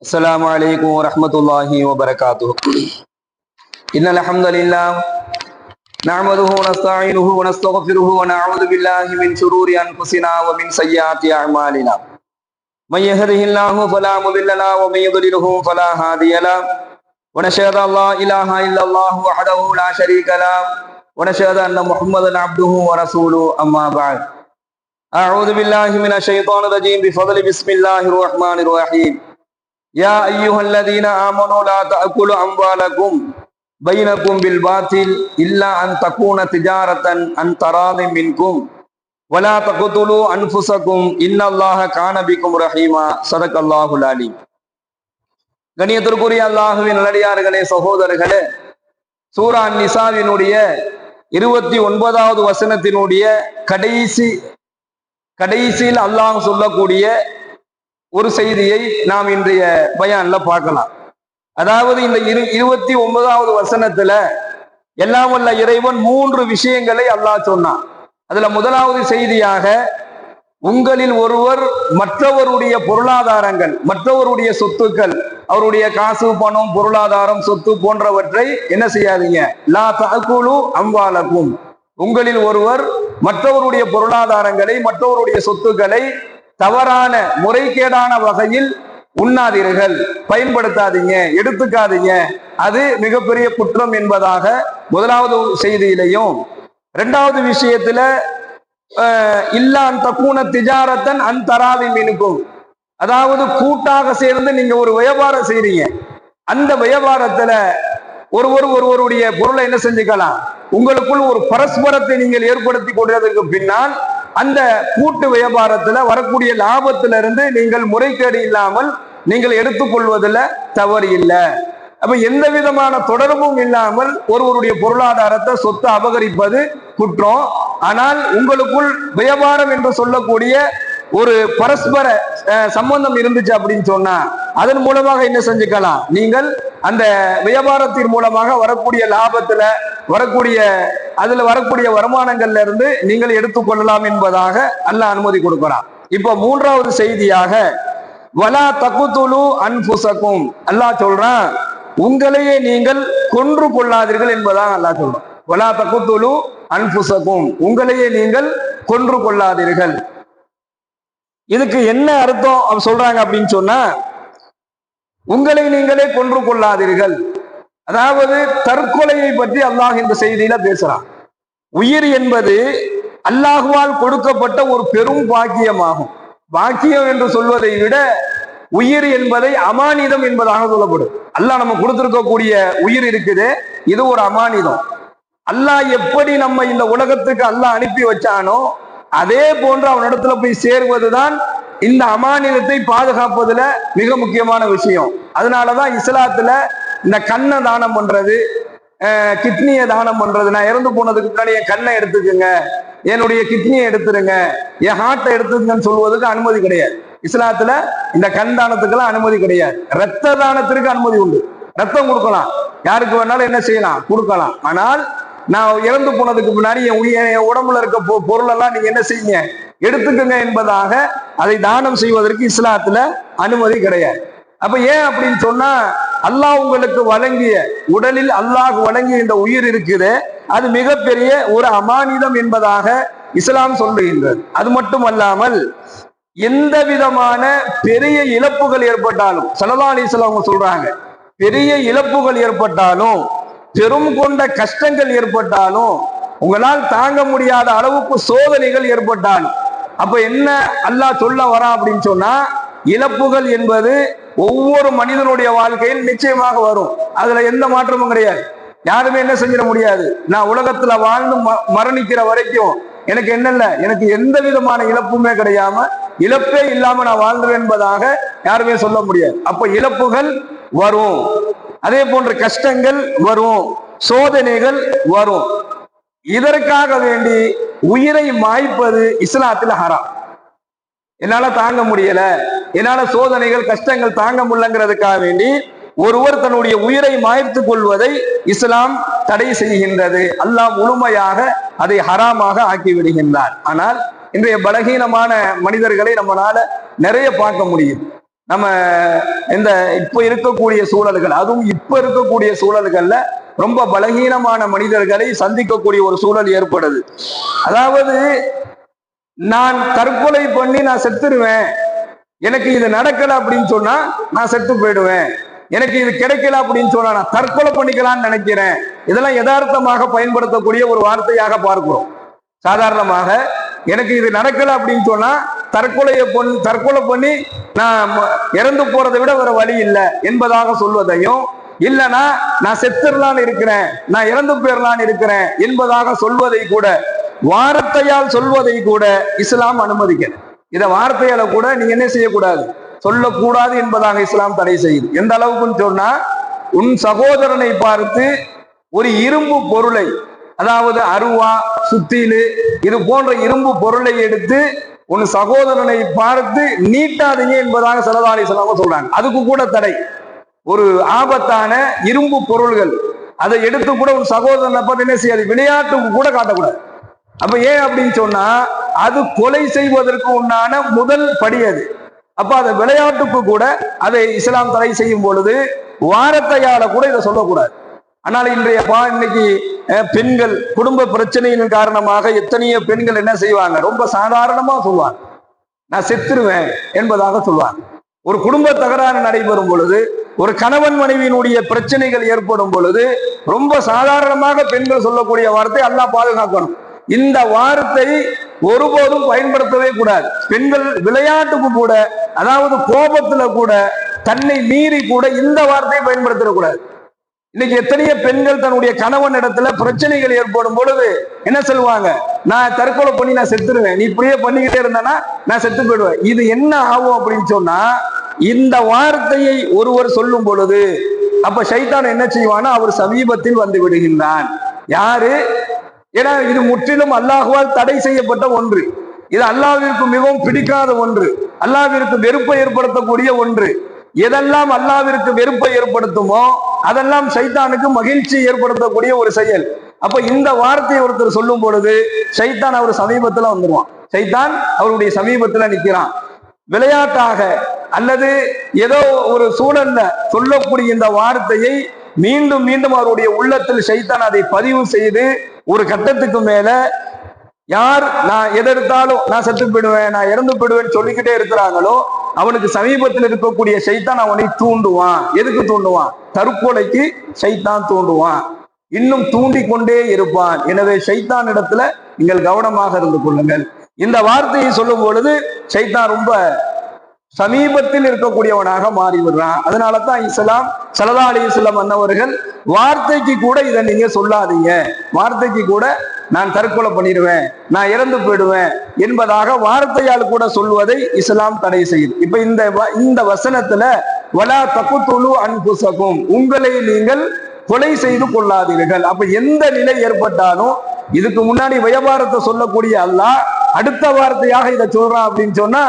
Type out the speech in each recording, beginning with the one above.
السلام عليكم ورحمة الله وبركاته. إن الحمد لله نعمده ونستعينه ونستغفره ونعوذ بالله من شرور أنفسنا ومن سيئات أعمالنا. من يهده الله فلا مضل له ومن يضلله فلا هادي له. ونشهد أن لا إله إلا الله وحده لا شريك له ونشهد أن محمدا عبده ورسوله أما بعد. أعوذ بالله من الشيطان الرجيم بفضل بسم الله الرحمن الرحيم. يا أيها الذين آمنوا لا تأكلوا أموالكم بينكم بالباطل إلا أن تكون تجارة عن تراض منكم ولا تقتلوا أنفسكم إن الله كان بكم رحيما. صدق الله العليم. கண்ணியத்திற்குரிய அல்லாஹ்வின் நல்லடியார்களே, சகோதரர்களே, சூரா நிசாவினுடைய 29வது வசனத்தினுடைய கடைசியில் அல்லாஹ் சொல்லக்கூடிய ஒரு செய்தியை நாம் இன்றைய பயான்ல பார்க்கலாம். அதாவது இந்த 29வது வசனத்துல எல்லாம் வல்ல இறைவன் 3 விஷயங்களை அல்லாஹ் சொன்னான். அதுல முதலாவது செய்தியாக, உங்களில் ஒருவர் மற்றவருடைய பொருளாதாரங்கள், மற்றவருடைய சொத்துக்கள், அவருடைய காசு, பணம், பொருளாதாரம், சொத்து போன்றவற்றை என்ன செய்யாதீங்க. லா தஅகுலு அம்வாலக்கும், உங்களில் ஒருவர் மற்றவருடைய பொருளாதாரங்களை, மற்றவருடைய சொத்துக்களை தவறான முறைகேடான வகையில் உண்ணாதீர்கள், பயன்படுத்தாதீங்க, எடுத்துக்காதீங்க. அது மிகப்பெரிய குற்றம் என்பதாக முதலாவது செய்தியிலையும், இரண்டாவது விஷயத்துல இல்லான் தக்கூன திஜாரத்தன் அந்தராதி மினுக்கும், அதாவது கூட்டாக சேர்ந்து நீங்க ஒரு வியாபாரம் செய்றீங்க, அந்த வியாபாரத்துல ஒருவருடைய பொருளை என்ன செஞ்சுக்கலாம், உங்களுக்குள் ஒரு பரஸ்பரத்தை நீங்கள் ஏற்படுத்தி கொண்டதற்கு பின்னால் அந்த கூட்டு வியாபாரத்துல வரக்கூடிய லாபத்தில இருந்து நீங்கள் முறைகேடு இல்லாமல் நீங்கள் எடுத்துக்கொள்வதில் தவறு இல்லை. அப்ப எந்த விதமான தொடர்பும் இல்லாமல் ஒருவருடைய பொருளாதாரத்தை, சொத்தை அபகரிப்பது குற்றம். ஆனால் உங்களுக்குள் வியாபாரம் என்று சொல்லக்கூடிய ஒரு பரஸ்பர சம்பந்தம் இருந்துச்சு அப்படின்னு சொன்னா அதன் மூலமாக என்ன செஞ்சுக்கலாம், நீங்கள் அந்த வியாபாரத்தின் மூலமாக வரக்கூடிய லாபத்துல வரக்கூடிய வருமானங்கள்ல இருந்து நீங்கள் எடுத்துக்கொள்ளலாம் என்பதாக அல்லாஹ் அனுமதி கொடுக்கிறான். இப்ப மூன்றாவது செய்தியாக, வலா தகுதுலு அன்ஃபுஸக்கும், அல்லாஹ் சொல்றான் உங்களையே நீங்கள் கொன்று கொள்ளாதீர்கள் என்பதாக அல்லாஹ் சொல்றான். வலா தகுதுலு அன்ஃபுஸக்கும், உங்களையே நீங்கள் கொன்று கொள்ளாதீர்கள். இதுக்கு என்ன அர்த்தம் சொல்றாங்க அப்படின்னு சொன்னா, உங்களை நீங்களே கொன்று கொள்ளாதீர்கள், அதாவது தற்கொலையை பற்றி அல்லாஹ் இந்த செய்தியில பேசுறான். உயிர் என்பது அல்லாஹுவால் கொடுக்கப்பட்ட ஒரு பெரும் பாக்கியமாகும். பாக்கியம் என்று சொல்வதை விட உயிர் என்பதை அமானிதம் என்பதாக சொல்லப்படும். அல்லாஹ் நம்ம கொடுத்திருக்கக்கூடிய உயிர் இருக்குது, இது ஒரு அமானிதம். அல்லாஹ் எப்படி நம்ம இந்த உலகத்துக்கு அல்லாஹ் அனுப்பி வச்சானோ அதே போன்று அவனிடத்துல போய் சேர்வதுதான் இந்த அமானிதத்தை பாதுகாப்பதுல மிக முக்கியமான விஷயம். அதனாலதான் இஸ்லாத்துல இந்த கண்ணை தானம் பண்றது, கிட்னியை தானம் பண்றது, நான் இறந்து போனதுக்கு முன்னாடி என் கண்ணை எடுத்துக்குங்க, என்னுடைய கிட்னியை எடுத்துருங்க, என் ஹார்ட்டை எடுத்துக்கங்கன்னு சொல்வதற்கு அனுமதி கிடையாது. இஸ்லாத்துல இந்த கண் தானத்துக்கெல்லாம் அனுமதி கிடையாது. ரத்த தானத்திற்கு அனுமதி உண்டு. ரத்தம் கொடுக்கலாம், யாருக்கு வேணாலும் என்ன செய்யலாம், கொடுக்கலாம். ஆனால் நான் இறந்து போனதுக்கு முன்னாடி என் உடம்புல இருக்க பொருள் எல்லாம் நீங்க என்ன செய்யுங்க, எடுத்துக்கங்க என்பதாக அதை தானம் செய்வதற்கு இஸ்லாத்துல அனுமதி கிடையாது. அப்ப ஏன் அப்படின்னு சொன்னா, அல்லாஹ் உங்களுக்கு வழங்கிய உடலில் அல்லாஹ் வழங்கிய இந்த உயிர் இருக்குது, அது மிகப்பெரிய ஒரு அமானிதம் என்பதாக இஸ்லாம் சொல்லுகின்றது. அது மட்டுமல்லாமல் எந்த விதமான பெரிய இழப்புகள் ஏற்பட்டாலும், ஸல்லல்லாஹு அலைஹி வஸல்லம் அவங்க சொல்றாங்க, பெரிய இழப்புகள் ஏற்பட்டாலும், பெரும் கொண்ட கஷ்டங்கள் ஏற்பட்டாலும், உங்களால் தாங்க முடியாத அளவுக்கு சோதனைகள் ஏற்பட்டாலும், அப்ப என்ன அல்லாஹ் சொல்ல வரா அப்படின்னு சொன்னா, இழப்புகள் என்பது ஒவ்வொரு மனிதனுடைய வாழ்க்கையில் நிச்சயமாக வரும். அதுல எந்த மாற்றமும் கிடையாது. யாருமே என்ன செஞ்சிட முடியாது, நான் உலகத்துல வாழ்ந்து மரணிக்கிற வரைக்கும் எனக்கு என்ன இல்லை, எனக்கு எந்த விதமான இழப்புமே இழப்பே இல்லாம நான் வாழ்ந்துவேன் என்பதாக யாருமே சொல்ல முடியாது. அப்ப இழப்புகள் வரும், அதே போன்ற கஷ்டங்கள் வரும், சோதனைகள் வரும். இதற்காக வேண்டி உயிரை மாய்ப்பது இஸ்லாத்தில் ஹராம். என்னால தாங்க முடியல, என்னால சோதனைகள் கஷ்டங்கள் தாங்க முடியலங்கிறதுக்காக வேண்டி ஒருவர் தன்னுடைய உயிரை மாய்த்துக் கொள்வதை இஸ்லாம் தடை செய்கின்றது. அல்லாஹ் முழுமையாக அதை ஹராமாக ஆக்கி விடுகின்றார். ஆனால் இன்றைய பலகீனமான மனிதர்களை நம்மளால நிறைய பார்க்க முடியும். நம்ம இந்த இப்ப இருக்கக்கூடிய சூழல்கள், அதுவும் இப்ப இருக்கக்கூடிய சூழல்கள்ல ரொம்ப பலகீனமான மனிதர்களை சந்திக்கக்கூடிய ஒரு சூழல் ஏற்படுது. அதாவது நான் தற்கொலை பண்ணி நான் செத்துருவேன், எனக்கு இது நடக்கல அப்படின்னு சொன்னா நான் செத்து போயிடுவேன், எனக்கு இது கிடைக்கல அப்படின்னு சொன்னா நான் தற்கொலை பண்ணிக்கலாம்னு நினைக்கிறேன். இதெல்லாம் யதார்த்தமாக பயன்படுத்தக்கூடிய ஒரு வார்த்தையாக பார்க்கிறோம். சாதாரணமாக எனக்கு இது நடக்கல அப்படின்னு சொன்னா தற்கொலை பண்ணி நான் இறந்து போறதை விட வேற வழி இல்லை என்பதாக சொல்வதையும், இல்லைன்னா நான் செத்துடலான்னு இருக்கிறேன், நான் இறந்து போயிடலான்னு இருக்கிறேன் என்பதாக சொல்வதை கூட, வார்த்தையால் சொல்வதை கூட இஸ்லாம் அனுமதிக்கிறது. இத வார்த்தையால கூட நீங்க என்ன செய்யக்கூடாது, சொல்லக்கூடாது என்பதாக இஸ்லாம் தடை செய்யுது. எந்த அளவுக்குன்னு சொன்னா, உன் சகோதரனை பார்த்து ஒரு இரும்பு பொருளை, அதாவது அருவா, சுத்திலு, இது போன்ற இரும்பு பொருளை எடுத்து உன் சகோதரனை பார்த்து நீட்டாதீங்க என்பதாக ஸல்லல்லாஹு அலைஹி வஸல்லம் சொல்றாங்க. அதுக்கு கூட தடை. ஒரு ஆபத்தான இரும்பு பொருள்கள் அதை எடுத்து கூட ஒரு சகோதரனை பார்த்து என்ன செய்யாது, விளையாட்டுக்கு கூட காட்டக்கூடாது. அப்ப ஏன் அப்படின்னு சொன்னா, அது கொலை செய்வதற்கு உண்டான முதல் படி அது. அப்ப அதை விளையாட்டுக்கு கூட அதை இஸ்லாம் தடை செய்யும் பொழுது வார்த்தையால கூட இதை சொல்லக்கூடாது. ஆனால் இன்னைக்கு பெண்கள் குடும்ப பிரச்சனையின் காரணமாக எத்தனையோ பெண்கள் என்ன செய்வாங்க, ரொம்ப சாதாரணமா சொல்லுவாங்க, நான் செத்துருவேன் என்பதாக சொல்லுவாங்க. ஒரு குடும்ப தகராறு நடைபெறும் பொழுது, ஒரு கணவன் மனைவியினுடைய பிரச்சனைகள் ஏற்படும் பொழுது ரொம்ப சாதாரணமாக பெண்கள் சொல்லக்கூடிய வார்த்தை அல்லாஹ் பாதுகாக்கணும். இந்த வார்த்தை ஒருபோதும் பயன்படுத்தவே கூடாது. பெண்கள் விளையாட்டுக்கு கூட, அதாவது கோபத்துல கூட, தன்னை மீறி கூட இந்த வார்த்தையை பயன்படுத்தக்கூடாது. இன்னைக்கு எத்தனையோ பெண்கள் தன்னுடைய கணவன் இடத்துல பிரச்சனைகள் ஏற்படும் பொழுது என்ன சொல்லுவாங்க, நான் தற்கொலை பண்ணி நான் செத்துருவேன், நீ இப்படியே பண்ணிக்கிட்டே இருந்தானா நான் செத்து போயிடுவேன். இது என்ன ஆகும் அப்படின்னு சொன்னா, இந்த வார்த்தையை ஒருவர் சொல்லும் பொழுது அப்ப ஷைத்தான் என்ன செய்வானா, அவர் சமீபத்தில் வந்து விடுகின்றான். யாரு? ஏன்னா இது முற்றிலும் அல்லாஹ்வால் தடை செய்யப்பட்ட ஒன்று, இது அல்லாஹ்விற்கு மிகவும் பிடிக்காத ஒன்று, அல்லாஹ்விற்கு வெறுப்பை ஏற்படுத்தக்கூடிய ஒன்று. எதெல்லாம் அல்லாஹ்விற்கு வெறுப்பை ஏற்படுத்துமோ அதெல்லாம் ஷைத்தானுக்கு மகிழ்ச்சி ஏற்படுத்தக்கூடிய ஒரு செயல். அப்ப இந்த வார்த்தையை ஒருத்தர் சொல்லும் பொழுது ஷைத்தான் அவர் சமீபத்துல வந்துருவான், ஷைத்தான் அவருடைய சமீபத்துல நிற்கிறான். விளையாட்டாக அல்லது ஏதோ ஒரு சூழல்ல சொல்லக்கூடிய இந்த வார்த்தையை மீண்டும் மீண்டும் அவருடைய உள்ளத்தில் ஷைத்தான் அதை பதிவு செய்து ஒரு கட்டத்துக்கு மேல யார் நான் எதெடுத்தாலும் நான் செத்து போயிடுவேன், நான் இறந்து போயிடுவேன் சொல்லிக்கிட்டே இருக்கிறாங்களோ அவனுக்கு சமீபத்தில் இருக்கக்கூடிய ஷைத்தான் அவனை தூண்டுவான். எதுக்கு தூண்டுவான்? தற்கொலைக்கு ஷைத்தான் தூண்டுவான், இன்னும் தூண்டி கொண்டே இருப்பான். எனவே ஷைத்தான் இடத்துல நீங்கள் கவனமாக இருந்து கொள்ளுங்கள். இந்த வார்த்தையை சொல்லும் பொழுது ஷைத்தான் ரொம்ப சமீபத்தில் இருக்கக்கூடியவனாக மாறி விடுறான். அதனாலதான் இஸ்லாம் ஸல்லல்லாஹு அலைஹி வஸல்லம் அன்னவர்கள் வார்த்தைக்கு கூட இதை நீங்க சொல்லாதீங்க, வார்த்தைக்கு கூட நான் தற்கொலை பண்ணிடுவேன், நான் இறந்து போயிடுவேன் என்பதாக வார்த்தையால் கூட சொல்வதை இஸ்லாம் தடை செய்யுது. இப்ப இந்த வசனத்துல வலா தக்துலு அன்ஃபுஸகும், உங்களை நீங்கள் கொலை செய்து கொள்ளாதீர்கள். அப்ப எந்த நிலை ஏற்பட்டாலும், இதுக்கு முன்னாடி வியாபாரத்தை சொல்லக்கூடிய அல்லாஹ் அடுத்த வார்த்தையாக இதை சொல்றான் அப்படின்னு சொன்னா,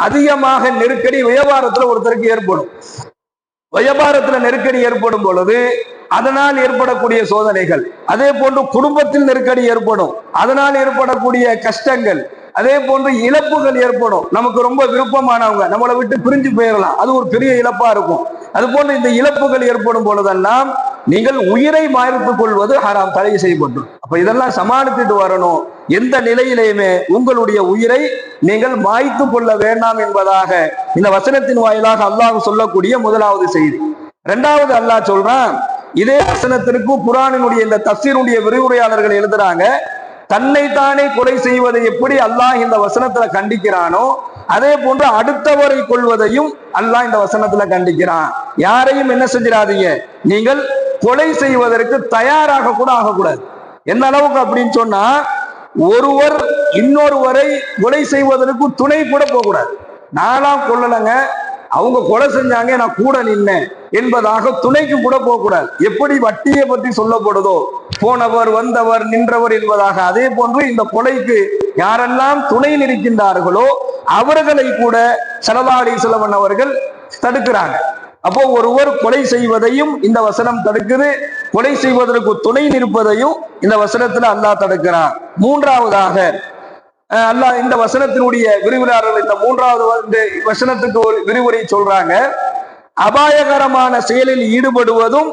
அதிகமாக நெருக்கடி வியாபாரத்துல ஒருத்தருக்கு ஏற்படும். வியாபாரத்துல நெருக்கடி ஏற்படும் பொழுது அதனால் ஏற்படக்கூடிய சோதனைகள், அதே போன்று குடும்பத்தில் நெருக்கடி ஏற்படும், அதனால் ஏற்படக்கூடிய கஷ்டங்கள், அதே போன்று இழப்புகள் ஏற்படும். நமக்கு ரொம்ப விருப்பமானவங்க நம்மளை விட்டு பிரிஞ்சு போயிடலாம், அது ஒரு பெரிய இழப்பா இருக்கும். அது போன்று இந்த இழப்புகள் ஏற்படும் பொழுதெல்லாம் நீங்கள் உயிரை மாய்த்துக் கொள்வது ஹராம், தடை செய்யப்படும். அப்ப இதெல்லாம் சமாளித்துட்டு வரணும். எந்த நிலையிலேயுமே உங்களுடைய உயிரை நீங்கள் மாய்த்து கொள்ள வேண்டாம் என்பதாக இந்த வசனத்தின் வாயிலாக அல்லாஹ் சொல்லக்கூடிய முதலாவது செய்தி. இரண்டாவது அல்லாஹ் சொல்றான், இதே வசனத்திற்கு குர்ஆனினுடைய இந்த தஃசீருடைய விரிவுரையாளர்கள் எழுதுறாங்க, தன்னைத்தானே கொலை செய்வதை எப்படி அல்லாஹ் இந்த வசனத்துல கண்டிக்கிறானோ அதே போன்று அடுத்தவரை கொள்வதையும் அல்லாஹ் இந்த வசனத்துல கண்டிக்கிறான். யாரையும் என்ன செஞ்சிடாதீங்க, நீங்கள் கொலை செய்வதற்கு தயாராக கூட ஆகக்கூடாது. எந்த அளவுக்கு அப்படின்னு சொன்னா, ஒருவர் இன்னொருவரை கொலை செய்வதற்கு துணை கூட போகக்கூடாது. நான்லாம் கொல்லலைங்க, அவங்க கொலை செஞ்சாங்க நான் கூட நின்னேன் என்பதாக துணைக்கு கூட போகக்கூடாது. எப்படி வட்டியை பற்றி சொல்லப்படுதோ, போனவர் வந்தவர் நின்றவர் என்பதாக, அதே போன்று இந்த கொலைக்கு யாரெல்லாம் துணை நிற்கின்றார்களோ அவர்களை கூட ஸல்லல்லாஹு அலைஹி வஸல்லம் அவர்கள் தடுக்கிறாங்க. அப்போ ஒருவர் கொலை செய்வதையும் இந்த வசனம் தடுக்குது, கொலை செய்வதற்கு துணை நிற்பதையும் இந்த வசனத்துல அல்லாஹ் தடுக்கிறான். மூன்றாவதாக அல்லாஹ் இந்த வசனத்தினுடைய விரிவுரையாளர்கள் இந்த 3வது வசனத்துக்கு ஒரு விரிவுரை சொல்றாங்க. அபாயகரமான செயலில் ஈடுபடுவதும்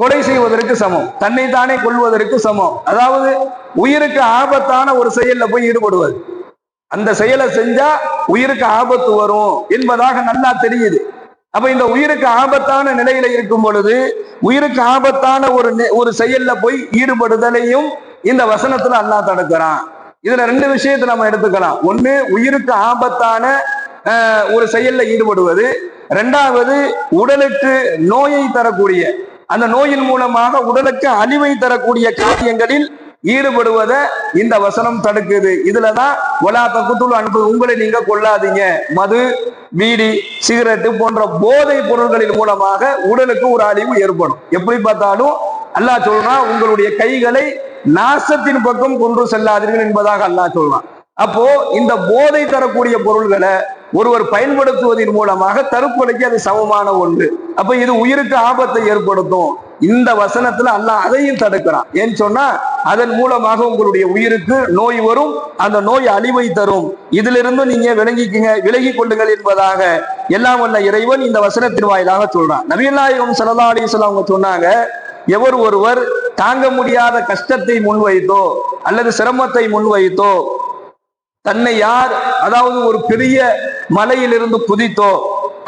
கொலை செய்வதற்கு சமம், தன்னைத்தானே கொள்வதற்கு சமம். அதாவது உயிருக்கு ஆபத்தான ஒரு செயல்ல போய் ஈடுபடுவது, அந்த செயலை செஞ்சா உயிருக்கு ஆபத்து வரும் என்பதாக நல்லா தெரியுது. அப்ப இந்த உயிருக்கு ஆபத்தான நிலையில இருக்கும் பொழுது உயிருக்கு ஆபத்தான ஒரு செயல்ல போய் ஈடுபடுதலையும் இந்த வசனத்துல அல்லாஹ் தடுக்கிறான். இதுல 2 விஷயத்தை நம்ம எடுத்துக்கலாம். ஒண்ணு, உயிருக்கு ஆபத்தான ஒரு செயல்ல ஈடுபடுவது. 2வது, உடலுக்கு நோயை தரக்கூடிய, அந்த நோயின் மூலமாக உடலுக்கு அழிவை தரக்கூடிய காரியங்களில் ஈடுபடுவதை இந்த வசனம் தடுக்குது. இதுலதான் ஒலா தக்குத்துல் அன்பு, உங்களை நீங்க கொள்ளாதீங்க. மது, பீடி, சிகரெட்டு போன்ற போதை பொருள்களின் மூலமாக உடலுக்கு ஒரு அழிவு ஏற்படும். எப்படி பார்த்தாலும் அல்லாஹ் சொல்றான், உங்களுடைய கைகளை நாசத்தின் பக்கம் கொண்டு செல்லாதீர்கள் என்பதாக அல்லாஹ் சொல்றான். அப்போ இந்த போதை தரக்கூடிய பொருள்களை ஒருவர் பயன்படுத்துவதன் மூலமாக தற்கொலைக்கு அது சமமான ஒன்று. அப்ப இது உயிருக்கு ஆபத்தை ஏற்படுத்தும். இந்த வசனத்துல அல்லாஹ் அதையும் தடுக்கிறான். ஏன்னு சொன்னா அதன் மூலமாக உங்களுடைய உயிருக்கு நோய் வரும், அந்த நோய் அழிவை தரும். இதிலிருந்து நீங்க விலகி கொள்ளுங்கள் என்பதாக எல்லாம் வல்ல இறைவன் இந்த வசனத்தின் வாயிலாக சொல்றான். நபிகள் நாயகம் ஸல்லல்லாஹு அலைஹி வஸல்லம் அவங்க சொன்னாங்க, எவர் ஒருவர் தாங்க முடியாத கஷ்டத்தை முன்வைத்தோ அல்லது சிரமத்தை முன்வைத்தோ, தன்னை யார், அதாவது ஒரு பெரிய மலையிலிருந்து குதித்தோ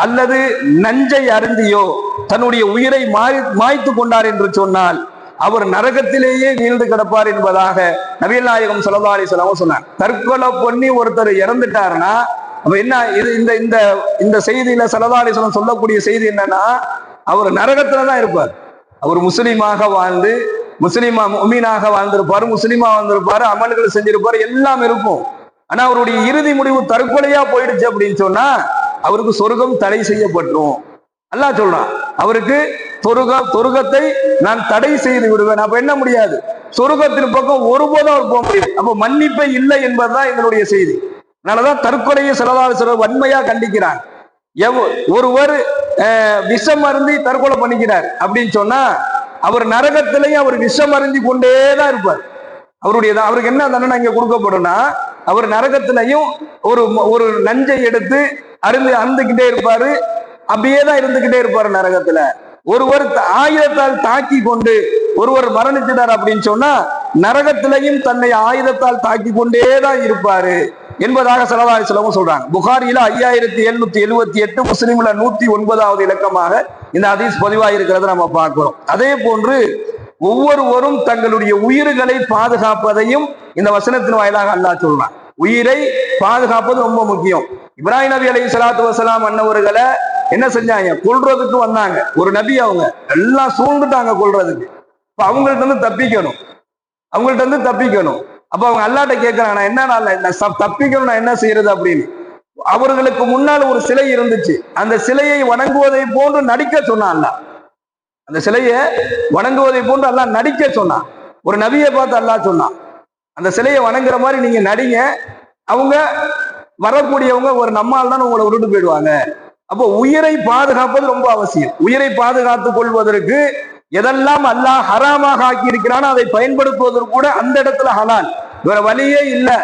அல்லது நஞ்சை அருந்தியோ தன்னுடைய உயிரை மாய்த்து கொண்டார் என்று சொன்னால் அவர் நரகத்திலேயே வீழ்ந்து கிடப்பார் என்பதாக நபிகள் நாயகம் ஸல்லல்லாஹு அலைஹி வஸல்லம் சொன்னார். தற்கொலை பண்ணி ஒருத்தர் இறந்துட்டாருன்னா அப்ப என்ன, இது இந்த செய்தியில ஸல்லல்லாஹு அலைஹி வஸல்லம் சொல்லக்கூடிய செய்தி என்னன்னா, அவர் நரகத்துலதான் இருப்பார். அவர் முஸ்லீமாக வாழ்ந்து முஃமினாக வாழ்ந்திருப்பாரு, முஸ்லீமா வாழ்ந்திருப்பாரு, அமல்கள் செஞ்சிருப்பாரு, எல்லாம் இருக்கும். ஆனா அவருடைய இறுதி முடிவு தற்கொலையா போயிடுச்சு அப்படின்னு சொன்னா அவருக்கு சொர்க்கம் தடை செய்யப்பட்டுரும். அல்லாஹ் சொல்றான், அவருக்கு சொர்க்கத்தை நான் தடை செய்து விடுவேன். அப்ப என்ன முடியாது, சொர்க்கத்தின் பக்கம் ஒருபோதும் அவர் போக முடியாது. அப்ப மன்னிப்பை இல்லை என்பதுதான் எங்களுடைய செய்தி. அதனாலதான் தற்கொலையை சிலர் வன்மையா கண்டிக்கிறாங்க. ஒருவர் விஷம் அருந்தி தற்கொலை பண்ணிக்கிறார் அப்படின்னு சொன்னா அவர் நரகத்திலையும் அவர் விஷம் அருந்தி கொண்டேதான் இருப்பார். அவருக்கு என்ன தண்டனை இங்க கொடுக்கப்படும்னா, அவர் நரகத்திலையும் ஒரு நஞ்சை எடுத்து அருந்துகிட்டே இருப்பாரு, அப்படியேதான் இருந்துகிட்டே இருப்பாரு நரகத்துல. ஒருவர் ஆயுதத்தால் தாக்கி கொண்டு ஒருவர் மரணிச்சிட்டார் அப்படின்னு சொன்னா நரகத்திலையும் தன்னை ஆயுதத்தால் தாக்கி கொண்டேதான் இருப்பாரு என்பதாக ஸல்லல்லாஹு அலைஹி வஸல்லம் சொல்றாங்க. புகாரியில 5778, முஸ்லிம்ல 109வது இலக்கமாக இந்த ஹதீஸ் பதிவாயிருக்கிறத நம்ம பார்க்கிறோம். அதே போன்று ஒவ்வொருவரும் தங்களுடைய உயிர்களை பாதுகாப்பதையும் இந்த வசனத்தின் வாயிலாக அல்லாஹ் சொல்றான். உயிரை பாதுகாப்பது ரொம்ப முக்கியம். இப்ராஹிம் நபி அலைஹிஸ்ஸலாத்து வஸலாம் அன்னவர்களை என்ன செஞ்சாங்க, கொல்றதுக்கு வந்தாங்க. ஒரு நபி, அவங்க எல்லாம் சூழ்ந்துட்டாங்க கொல்றதுக்கு. இப்ப அவங்கள்ட்ட இருந்து தப்பிக்கணும். அப்ப அவங்க அல்லாஹ்ட்ட கேட்கிறாங்க, என்ன தப்பிக்கணும், நான் என்ன செய்யறது அப்படின்னு. அவர்களுக்கு முன்னால் ஒரு சிலை இருந்துச்சு, அந்த சிலையை வணங்குவதை போன்று நடிக்க சொன்னான் அல்லாஹ். அந்த சிலையை வணங்குவதை போன்று அல்லாஹ் நடிக்க சொன்னான். ஒரு நபியை பார்த்து அல்லாஹ் சொன்னான், அந்த சிலையை வணங்குற மாதிரி நீங்க நடிங்க, அவங்க வரக்கூடியவங்க ஒரு நம்மால் தான் உங்களை விட்டுட்டு போயிடுவாங்க. அப்போ உயிரை பாதுகாப்பது ரொம்ப அவசியம். உயிரை பாதுகாத்துக் கொள்வதற்கு எதெல்லாம் அல்லாஹ் ஹராமாக ஆக்கி இருக்கிறானோ அதை பயன்படுத்துவதற்கு கூட அந்த இடத்துல ஹலால், வேற வழியே இல்லை.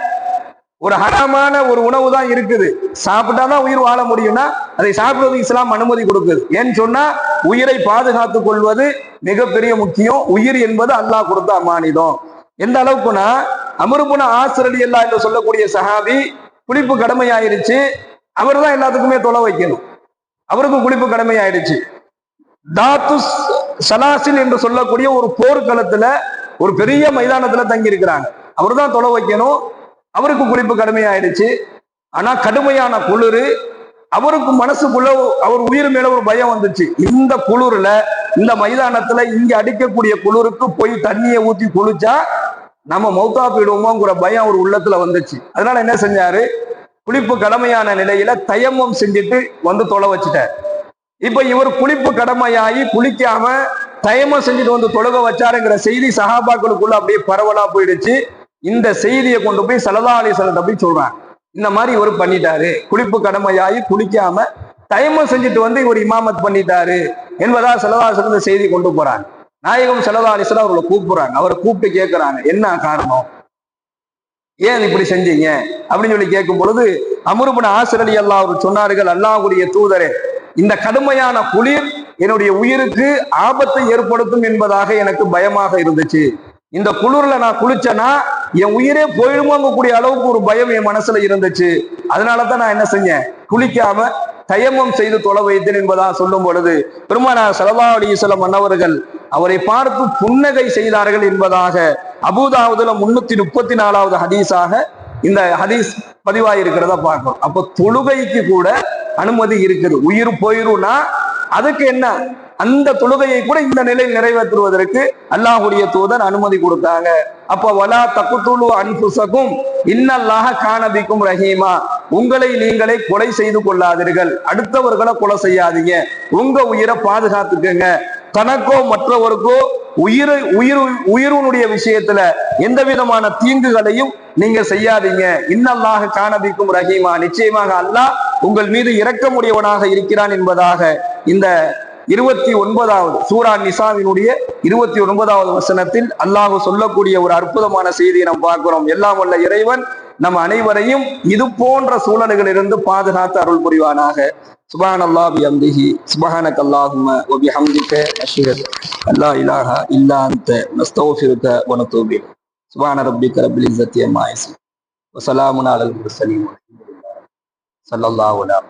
ஒரு ஹராமான ஒரு உணவு தான் இருக்குது, சாப்பிட்டாதான் உயிர் வாழ முடியும்னா அதை சாப்பிடுவது இஸ்லாம் அனுமதி கொடுக்குது. ஏன்னு சொன்னா உயிரை பாதுகாத்துக் கொள்வது மிகப்பெரிய முக்கியம். உயிர் என்பது அல்லாஹ் கொடுத்த அமானிதம். எந்த அளவுக்குன்னா, அம்ர் இப்னு ஆஸ் ரலியல்லாஹு என்று சொல்லக்கூடிய சஹாபி, குளிப்பு கடமையாயிருச்சு, அவர் தான் எல்லாத்துக்குமே தொலை வைக்கணும், அவருக்கு குளிப்பு கடமையாயிடுச்சு. தாத்து சலாசில் என்று சொல்லக்கூடிய ஒரு போர்க்களத்துல ஒரு பெரிய மைதானத்துல தங்கி இருக்கிறாங்க, அவர் தான் தொலை வைக்கணும், அவருக்கு குளிப்பு கடுமையாயிடுச்சு. ஆனா கடுமையான குளிர், அவருக்கு மனசுக்குள்ள அவர் உயிர் மேல ஒரு பயம் வந்துச்சு. இந்த குளிர்ல, இந்த மைதானத்துல இங்க அடிக்கக்கூடிய குளிருக்கு போய் தண்ணியை ஊத்தி குளிச்சா நம்ம மௌத்தா போயிடுவோமோங்கிற பயம் அவர் உள்ளத்துல வந்துச்சு. அதனால என்ன செஞ்சாரு, குளிப்பு கடமையான நிலையில தயம்மம் செஞ்சுட்டு வந்து தொலை வச்சுட்டார். இப்ப இவர் குளிப்பு கடமையாகி குளிக்காம தயம்மம் செஞ்சுட்டு வந்து தொழுக வச்சாருங்கிற செய்தி சஹாபாக்களுக்குள்ள அப்படியே பரவலா போயிடுச்சு. இந்த செய்தியை கொண்டு போய் ஸல்லல்லாஹு அலைஹி வஸல்லம் போய் சொல்றாங்க, இந்த மாதிரி இவர் பண்ணிட்டாரு, குளிப்பு கடமையாகி குளிக்காம தயம்மம் செஞ்சுட்டு வந்து இவர் இமாமத் பண்ணிட்டாரு என்பதா ஸல்லல்லாஹு அலைஹி வஸல்லம் இந்த செய்தி கொண்டு போறாங்க. நாயகம் ஸல்லல்லாஹு அலைஹி வஸல்லம் அவர்களை கூப்பிடுறாங்க. அவரை கூப்பிட்டு கேட்கிறாங்க, என்ன காரணம், ஏன் இப்படி செஞ்சீங்க அப்படின்னு சொல்லி கேட்கும் பொழுது அம்ர் இப்னு ஆஸ் ரலியல்லாஹு அன்ஹு சொன்னார்கள், அல்லாஹ்வுடைய தூதரே, இந்த கடுமையான குளிர் என்னுடைய உயிருக்கு ஆபத்தை ஏற்படுத்தும் என்பதாக எனக்கு பயமாக இருந்துச்சு. இந்த குளிர்ல நான் குளிச்சேன்னா என் உயிரே போயிடுமோங்கக்கூடிய அளவுக்கு ஒரு பயம் என் மனசுல இருந்துச்சு. அதனாலதான் நான் என்ன செஞ்சேன், குளிக்காம தயமம் செய்து தொலை வைத்தேன் என்பதாக சொல்லும் பொழுது பெருமானார் ஸல்லல்லாஹு அலைஹி வஸல்லம் அன்னவர்கள் அவரை பார்த்து புன்னகை செய்தார்கள் என்பதாக அபூதாவுதுல 334வது ஹதீஸாக இந்த ஹதீஸ் பதிவாயிருக்கிறத பார்க்கிறோம். அப்போ தொழுகைக்கு கூட அனுமதி இருக்குது. உயிர் போயிரும்னா அதுக்கு என்ன, அந்த தொழுகையை கூட இந்த நிலையில் நிறைவேற்றுவதற்கு அல்லாஹ்வுடைய தூதர் அனுமதி கொடுத்தாங்க. அப்ப வலா தக்துலு அன்ஃபுஸகும் இன்னல்லாஹ கான பிக்கும் ரஹீமா, உங்களை நீங்களே கொலை செய்து கொள்ளாதீர்கள், அடுத்தவர்களை கொலை செய்யாதீங்க, உங்க உயிரை பாதுகாத்துக்கங்க. தனக்கோ மற்றவருக்கோ உயிருடைய விஷயத்துல எந்த விதமான தீங்குகளையும் நீங்க செய்யாதீங்க. இன்னல்லாஹ கான பிக்கும் ரஹீமா, நிச்சயமாக அல்லாஹ் உங்கள் மீது இரக்கமுடையவனாக இருக்கிறான் என்பதாக இந்த 29வது சூரா நிசாவினுடைய 29வது வசனத்தில் அல்லாஹ் சொல்லக்கூடிய ஒரு அற்புதமான செய்தியை நாம் பார்க்கிறோம். எல்லாம் வல்ல இறைவன் நம் அனைவரையும் இது போன்ற சூழல்களிலிருந்து பாதுகாத்து அருள் புரிவானாக. சுப்ஹானல்லாஹி பிஹம்திஹி சுப்ஹானக்கல்லாஹும்ம வ பிஹம்திக அஷ்ஹது அல்லா இலாஹா இல்லா அன்த நஸ்தக்ஃபிருக வ நத்தூபு இலைக். சுப்ஹான ரப்பிக ரப்பில் இஸ்ஸத்தி அம்மா யசிஃபூன் வ ஸலாமுன் அலல் முர்ஸலீன் வல்ஹம்துலில்லாஹி ஸல்லல்லாஹு அலைஹி